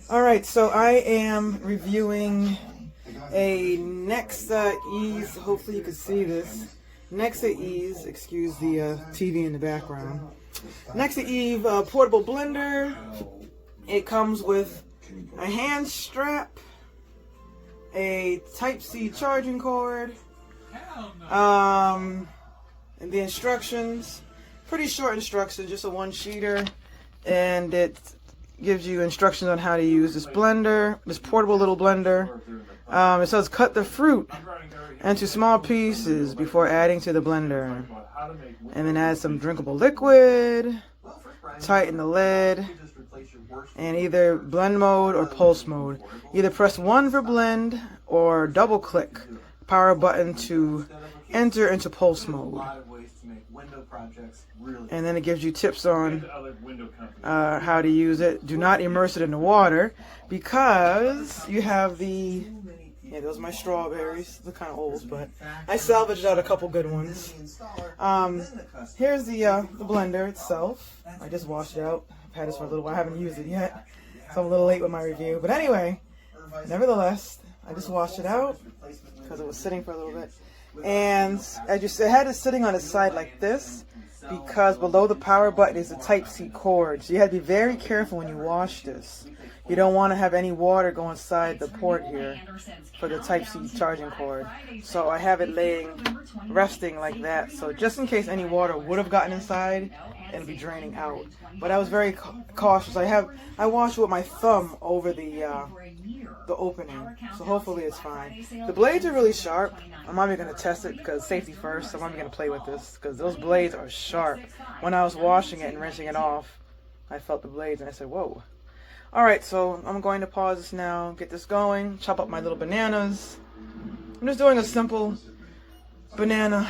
Alright, so I am reviewing a Nexa Ease. Hopefully you can see this. Nexa Ease, excuse the TV in the background. Nexa Eve portable blender. It comes with a hand strap, a Type-C charging cord, and the instructions. Pretty short instructions, just a one-sheeter, and it gives you instructions on how to use this blender, this portable little blender. It says cut the fruit into small pieces before adding to the blender, and then add some drinkable liquid, tighten the lid, and either blend mode or pulse mode. Either press 1 for blend or double click power button to enter into pulse mode. And then it gives you tips on how to use it. Do not immerse it in the water because you have the, yeah, those are my strawberries. They're kind of old, but I salvaged out a couple good ones. Here's the blender itself. I just washed it out. I've had this for a little while. I haven't used it yet, so I'm a little late with my review. But anyway, nevertheless, I just washed it out because it was sitting for a little bit. And as you said, I had it sitting on its side like this because below the power button is a Type-C cord. So you had to be very careful when you wash this. You don't want to have any water go inside the port here for the Type-C charging cord. So I have it resting like that. So just in case any water would have gotten inside, it'll be draining out. But I was very cautious. I washed with my thumb over the opening, so hopefully it's fine. The blades are really sharp. I'm not even going to test it because safety first. So I'm not even going to play with this because those blades are sharp. When I was washing it and rinsing it off, I felt the blades and I said, whoa. Alright, so I'm going to pause this now, get this going, chop up my little bananas. I'm just doing a simple banana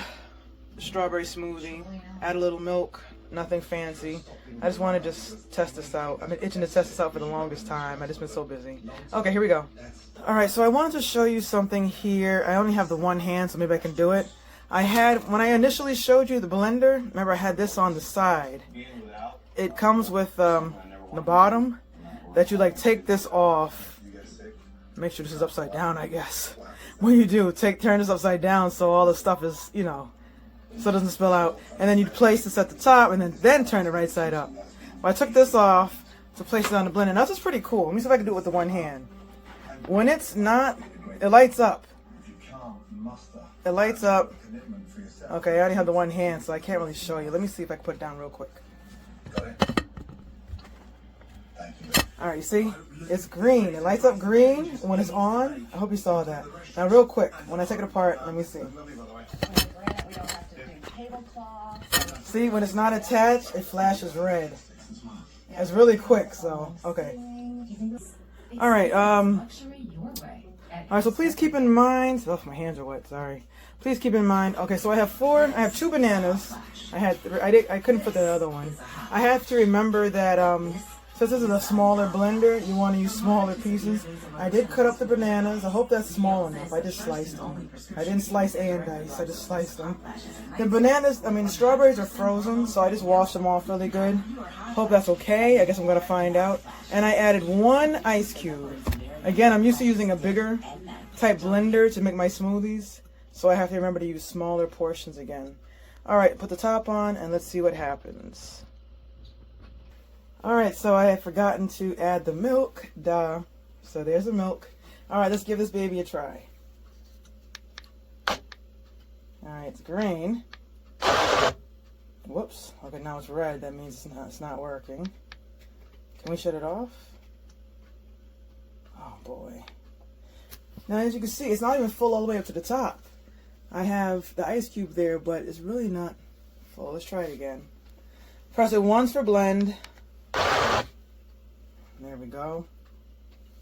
strawberry smoothie. Add a little milk, nothing fancy. I just want to test this out. I've been itching to test this out for the longest time. I've just been so busy. Okay, here we go. Alright, so I wanted to show you something here. I only have the one hand, so maybe I can do it. When I initially showed you the blender, remember I had this on the side. It comes with the bottom that you take this off. Make sure this is upside down, I guess. When you do, turn this upside down so all the stuff is, so it doesn't spill out. And then you place this at the top and then turn it right side up. Well, I took this off to place it on the blender. Now this is pretty cool. Let me see if I can do it with the one hand. When it's not, it lights up. It lights up. Okay, I only have the one hand, so I can't really show you. Let me see if I can put it down real quick. Alright, you see? It's green. It lights up green when it's on. I hope you saw that. Now real quick, when I take it apart, let me see. See, when it's not attached, it flashes red. It's really quick, so, okay. Alright, so please keep in mind, oh, my hands are wet, sorry. Please keep in mind, okay, so I have 2 bananas. I couldn't put the other one. I have to remember that, since this is a smaller blender, you want to use smaller pieces. I did cut up the bananas. I hope that's small enough. I just sliced them. I didn't slice and dice. I just sliced them. The strawberries are frozen, so I just washed them off really good. Hope that's okay. I guess I'm going to find out. And I added 1 ice cube. Again, I'm used to using a bigger type blender to make my smoothies, so I have to remember to use smaller portions again. Alright, put the top on and let's see what happens. Alright, so I had forgotten to add the milk. Duh. So there's the milk. Alright, let's give this baby a try. Alright, it's green. Whoops. Okay, now it's red. That means it's not working. Can we shut it off? Oh boy. Now as you can see, it's not even full all the way up to the top. I have the ice cube there, but it's really not full. Let's try it again. Press it once for blend. There we go.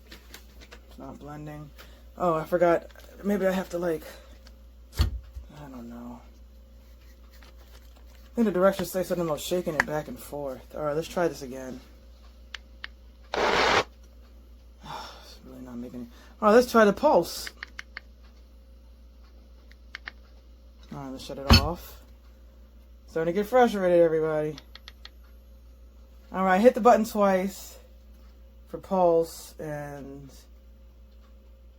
It's not blending. Oh, I forgot. Maybe I have to I don't know. I think the directions say something about shaking it back and forth. Alright, let's try this again. It's really not making it. Alright, let's try the pulse. Alright, let's shut it off. Starting to get frustrated, everybody. Alright, hit the button twice for pulse, and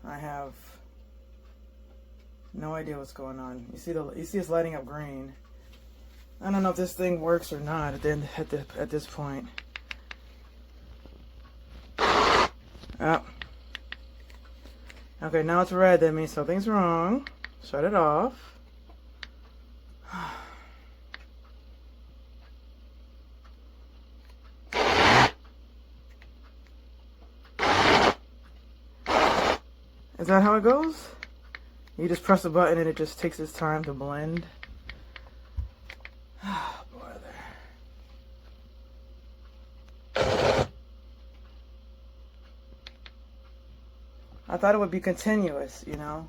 I have no idea what's going on. You see it's lighting up green. I don't know if this thing works or not at this point. Oh. Okay, now it's red. That means something's wrong. Shut it off. Is that how it goes? You just press the button and it just takes its time to blend. I thought it would be continuous, you know,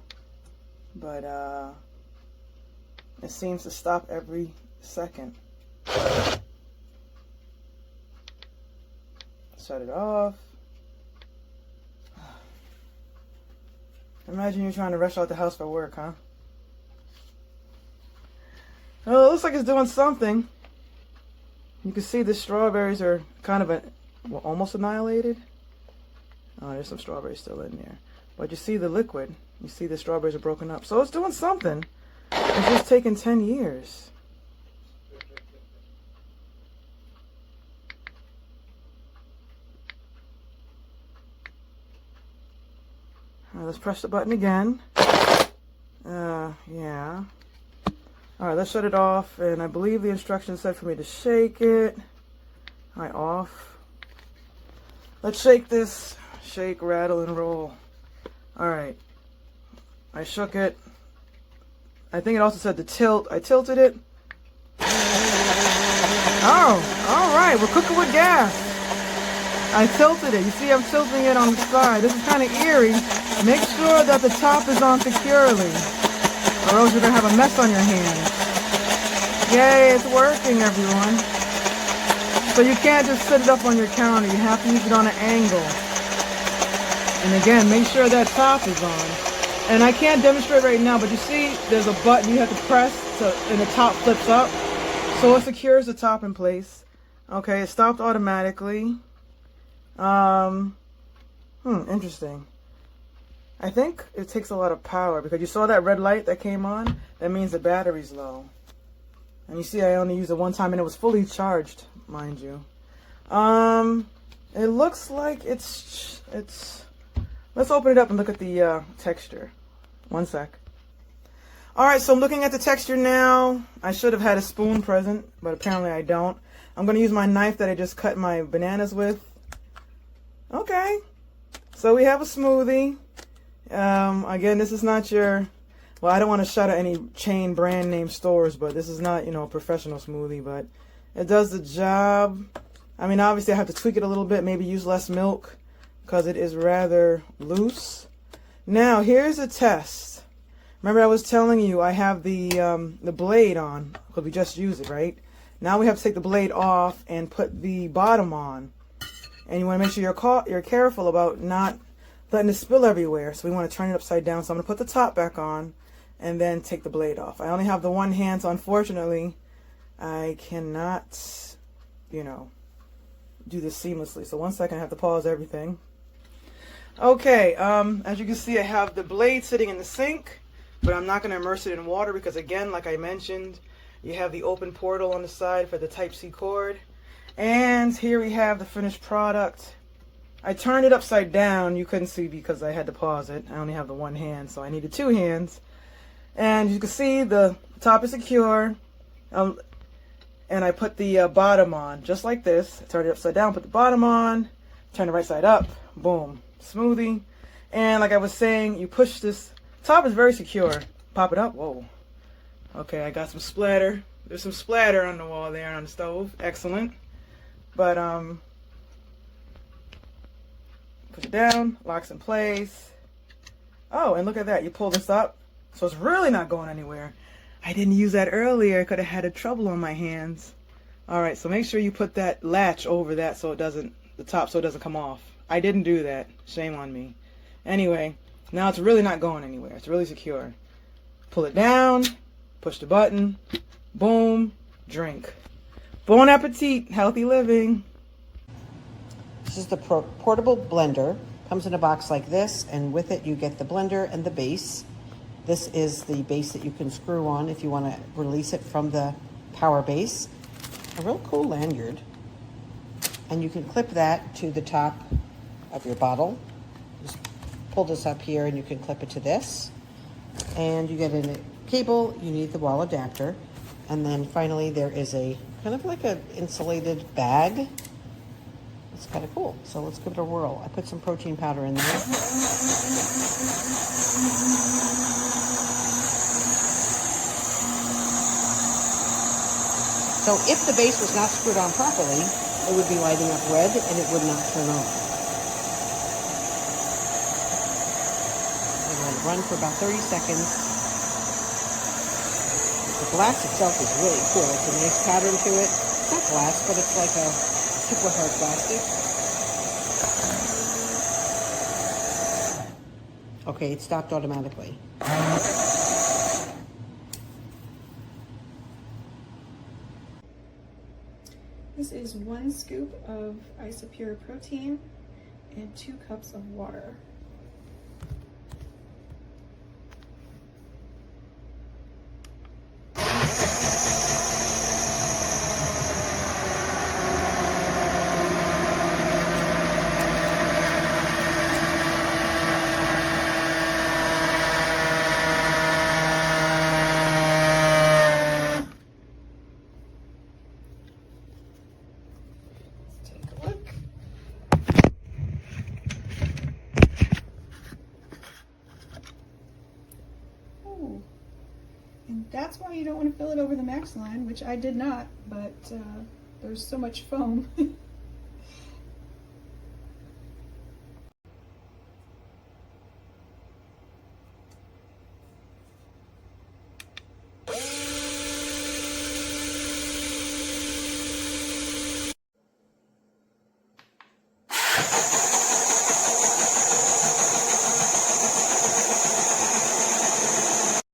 but it seems to stop every second. Shut it off. Imagine you're trying to rush out the house for work, huh? Well, it looks like it's doing something. You can see the strawberries are kind of almost annihilated. Oh, there's some strawberries still in there. But you see the liquid. You see the strawberries are broken up. So it's doing something. It's just taken 10 years. All right, let's press the button again. Yeah. All right, let's shut it off. And I believe the instructions said for me to shake it. All right, off. Let's shake this. Shake, rattle, and roll. All right. I shook it. I think it also said to tilt. I tilted it. Oh, all right. We're cooking with gas. I tilted it. You see, I'm tilting it on the side. This is kind of eerie. Make sure that the top is on securely, or else you're going to have a mess on your hands. Yay, it's working, everyone. So you can't just set it up on your counter. You have to use it on an angle. And again, make sure that top is on. And I can't demonstrate right now, but you see there's a button you have to press and the top flips up. So it secures the top in place. Okay, it stopped automatically. Interesting. I think it takes a lot of power because you saw that red light that came on. That means the battery's low. And you see I only used it one time and it was fully charged, mind you. It looks like it's let's open it up and look at the texture. One sec. All right, so I'm looking at the texture now. I should have had a spoon present, but apparently I don't. I'm going to use my knife that I just cut my bananas with. Okay, so we have a smoothie. Again, this is not your, well, I don't want to shout out any chain brand name stores, but this is not, a professional smoothie, but it does the job. I mean, obviously I have to tweak it a little bit, maybe use less milk because it is rather loose. Now, here's a test. Remember I was telling you I have the blade on because we just used it, right? Now we have to take the blade off and put the bottom on. And you want to make sure you're careful about not letting it spill everywhere. So we want to turn it upside down. So I'm going to put the top back on and then take the blade off. I only have the one hand, so unfortunately I cannot, do this seamlessly. So 1 second, I have to pause everything. Okay, as you can see, I have the blade sitting in the sink, but I'm not going to immerse it in water because, again, like I mentioned, you have the open portal on the side for the Type-C cord. And here we have the finished product. I turned it upside down. You couldn't see because I had to pause it. I only have the one hand, so I needed two hands. And you can see the top is secure. And I put the bottom on, just like this. I turned it upside down, put the bottom on, turn the right side up, boom, smoothie. And like I was saying, you push this, top is very secure. Pop it up, whoa. Okay, I got some splatter. There's some splatter on the wall there on the stove, excellent. But, push it down, locks in place. Oh, and look at that, you pull this up, so it's really not going anywhere. I didn't use that earlier, I could have had a trouble on my hands. Alright, so make sure you put that latch over that so it doesn't, the top so it doesn't come off. I didn't do that, shame on me. Anyway, now it's really not going anywhere, it's really secure. Pull it down, push the button, boom, drink. Bon appetit, healthy living. This is the portable blender. Comes in a box like this, and with it you get the blender and the base. This is the base that you can screw on if you want to release it from the power base. A real cool lanyard. And you can clip that to the top of your bottle. Just pull this up here and you can clip it to this. And you get a cable, you need the wall adapter. And then finally there is a kind of like an insulated bag. It's kind of cool. So let's give it a whirl. I put some protein powder in there. So if the base was not screwed on properly, it would be lighting up red and it would not turn on. I'm going to run for about 30 seconds. The glass itself is really cool. It's a nice pattern to it. It's not glass, but it's like a super hard plastic. Okay, it stopped automatically. This is 1 scoop of Isopure protein and 2 cups of water. And that's why you don't want to fill it over the max line, which I did not, but there's so much foam